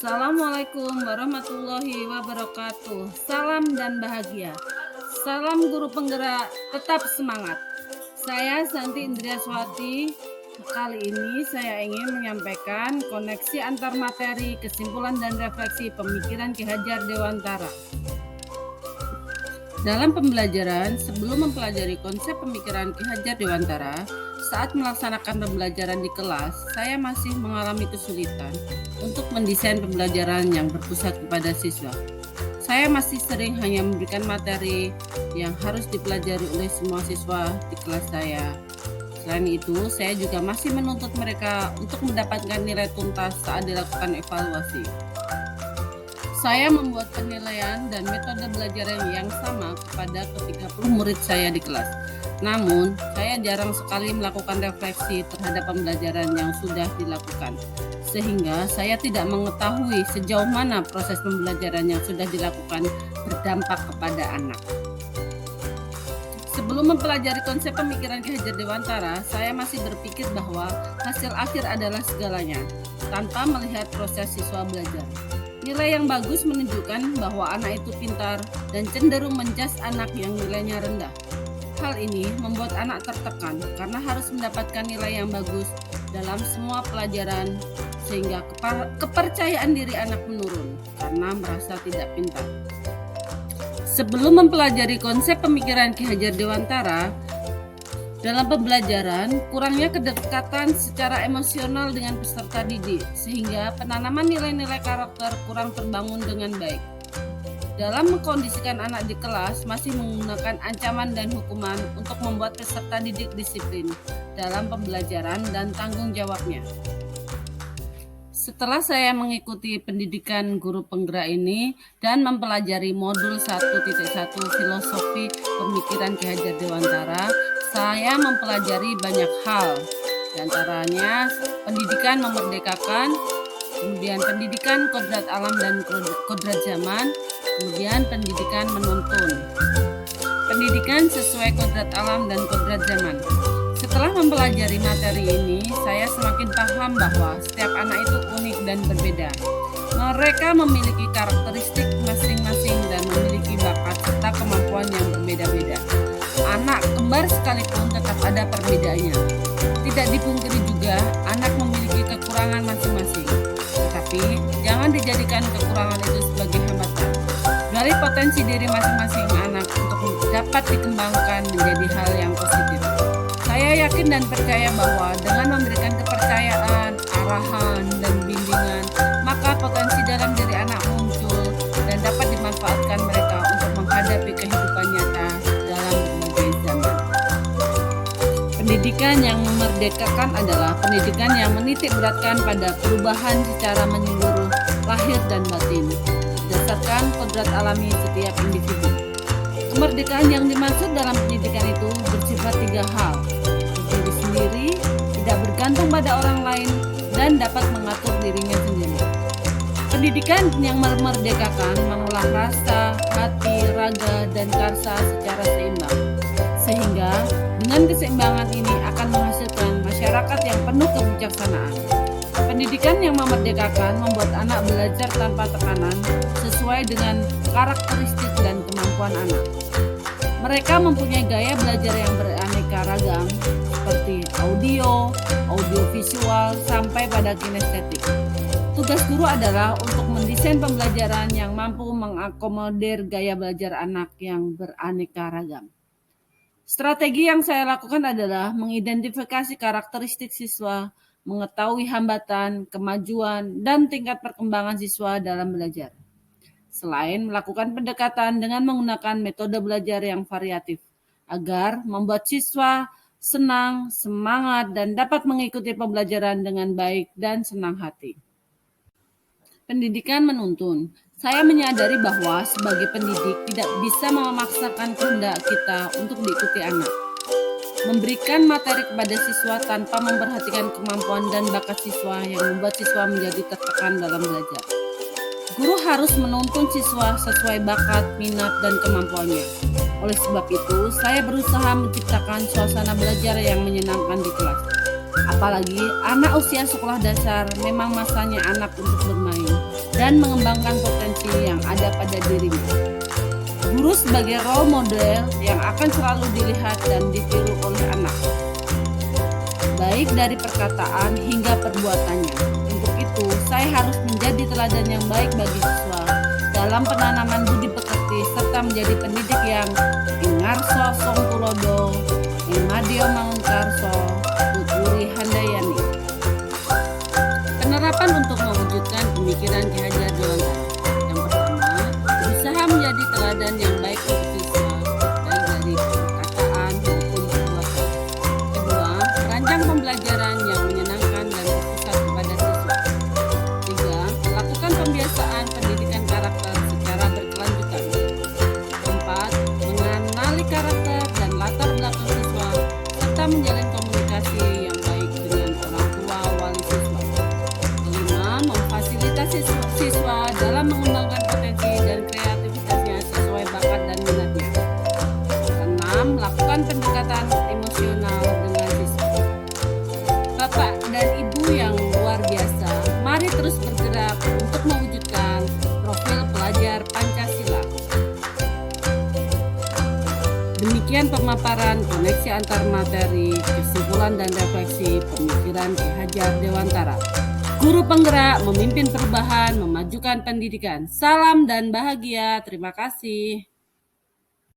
Assalamualaikum warahmatullahi wabarakatuh. Salam dan bahagia. Salam guru penggerak, tetap semangat. Saya Santi Indriaswati. Kali ini saya ingin menyampaikan koneksi antar materi, kesimpulan dan refleksi pemikiran Ki Hajar Dewantara. Dalam pembelajaran, sebelum mempelajari konsep pemikiran Ki Hajar Dewantara, saat melaksanakan pembelajaran di kelas, saya masih mengalami kesulitan untuk mendesain pembelajaran yang berpusat kepada siswa. Saya masih sering hanya memberikan materi yang harus dipelajari oleh semua siswa di kelas saya. Selain itu, saya juga masih menuntut mereka untuk mendapatkan nilai tuntas saat dilakukan evaluasi. Saya membuat penilaian dan metode belajar yang sama kepada ke-30 murid saya di kelas. Namun, saya jarang sekali melakukan refleksi terhadap pembelajaran yang sudah dilakukan, sehingga saya tidak mengetahui sejauh mana proses pembelajaran yang sudah dilakukan berdampak kepada anak. Sebelum mempelajari konsep pemikiran Ki Hajar Dewantara, saya masih berpikir bahwa hasil akhir adalah segalanya, tanpa melihat proses siswa belajar. Nilai yang bagus menunjukkan bahwa anak itu pintar dan cenderung menjas anak yang nilainya rendah. Hal ini membuat anak tertekan karena harus mendapatkan nilai yang bagus dalam semua pelajaran, sehingga kepercayaan diri anak menurun karena merasa tidak pintar. Sebelum mempelajari konsep pemikiran Ki Hajar Dewantara, dalam pembelajaran kurangnya kedekatan secara emosional dengan peserta didik, sehingga penanaman nilai-nilai karakter kurang terbangun dengan baik. Dalam mengkondisikan anak di kelas masih menggunakan ancaman dan hukuman untuk membuat peserta didik disiplin dalam pembelajaran dan tanggung jawabnya. Setelah saya mengikuti pendidikan guru penggerak ini dan mempelajari modul 1.1 filosofi pemikiran Ki Hajar Dewantara, saya mempelajari banyak hal, di antaranya pendidikan memerdekakan, kemudian pendidikan kodrat alam dan kodrat zaman, kemudian pendidikan menuntun, pendidikan sesuai kodrat alam dan kodrat zaman. Setelah mempelajari materi ini, saya semakin paham bahwa setiap anak itu unik dan berbeda. Mereka memiliki karakteristik masing-masing dan memiliki bakat serta kemampuan yang berbeda-beda. Anak kembar sekalipun tetap ada perbedaannya. Tidak dipungkiri juga, anak memiliki kekurangan masing-masing. Tetapi, jangan dijadikan kekurangan itu sebagai hambatan. Gali potensi diri masing-masing anak untuk dapat dikembangkan menjadi hal yang positif. Saya yakin dan percaya bahwa dengan memberikan kepercayaan, arahan, dan bimbingan, maka potensi dalam diri anak muncul dan dapat dimanfaatkan mereka untuk menghadapi kehidupan nyata dalam berbagai zaman. Pendidikan yang memerdekakan adalah pendidikan yang menitik beratkan pada perubahan secara menyeluruh lahir dan batin, berdasarkan kodrat alami setiap individu. Kemerdekaan yang dimaksud dalam pendidikan itu bersifat 3 hal: berdiri sendiri, tidak bergantung pada orang lain, dan dapat mengatur dirinya sendiri. Pendidikan yang memerdekakan mengolah rasa, hati, raga, dan karsa secara seimbang, sehingga dengan keseimbangan ini akan menghasilkan masyarakat yang penuh kebijaksanaan. Pendidikan yang memerdekakan membuat anak belajar tanpa tekanan sesuai dengan karakteristik dan kemampuan anak. Mereka mempunyai gaya belajar yang beraneka ragam, seperti audio visual, sampai pada kinestetik. Tugas guru adalah untuk mendesain pembelajaran yang mampu mengakomodir gaya belajar anak yang beraneka ragam. Strategi yang saya lakukan adalah mengidentifikasi karakteristik siswa, mengetahui hambatan, kemajuan, dan tingkat perkembangan siswa dalam belajar. Selain melakukan pendekatan dengan menggunakan metode belajar yang variatif, agar membuat siswa senang, semangat, dan dapat mengikuti pembelajaran dengan baik dan senang hati. Pendidikan menuntun. Saya menyadari bahwa sebagai pendidik tidak bisa memaksakan kehendak kita untuk diikuti anak. Memberikan materi kepada siswa tanpa memperhatikan kemampuan dan bakat siswa yang membuat siswa menjadi tertekan dalam belajar. Guru harus menuntun siswa sesuai bakat, minat, dan kemampuannya. Oleh sebab itu, saya berusaha menciptakan suasana belajar yang menyenangkan di kelas. Apalagi anak usia sekolah dasar memang masanya anak untuk bermain. dan mengembangkan potensi yang ada pada dirinya. Guru sebagai role model yang akan selalu dilihat dan ditiru oleh anak, baik dari perkataan hingga perbuatannya. Untuk itu, saya harus menjadi teladan yang baik bagi siswa dalam penanaman budi pekerti serta menjadi pendidik yang ingarso songkulodo, ingmadio mangunkarso, tuturi handayani. Penerapan untuk mewujudkan pemikiran Ki Hajar Dewantara. Yang pertama, berusaha menjadi teladan yang baik untuk siswa, baik dari perkataan maupun perbuatan. Kedua, merancang pembelajaran yang menyenangkan dan berpusat kepada siswa. Tiga, lakukan pembiasaan pendidikan karakter secara berkelanjutan. Keempat, mengenali karakter dan latar belakang siswa, serta menjalin komunikasi yang baik dengan orang tua wali siswa. Kelima, memfasilitasi siswa dalam mengembangkan potensi dan kreativitasnya sesuai bakat dan minatnya. Keenam, lakukan pendekatan emosional dengan siswa. Bapak dan Ibu yang luar biasa, mari terus bergerak untuk mewujudkan profil pelajar Pancasila. Demikian pemaparan koneksi antar materi, kesimpulan dan refleksi pemikiran Ki Hajar Dewantara. Guru penggerak memimpin perubahan, memajukan pendidikan. Salam dan bahagia. Terima kasih.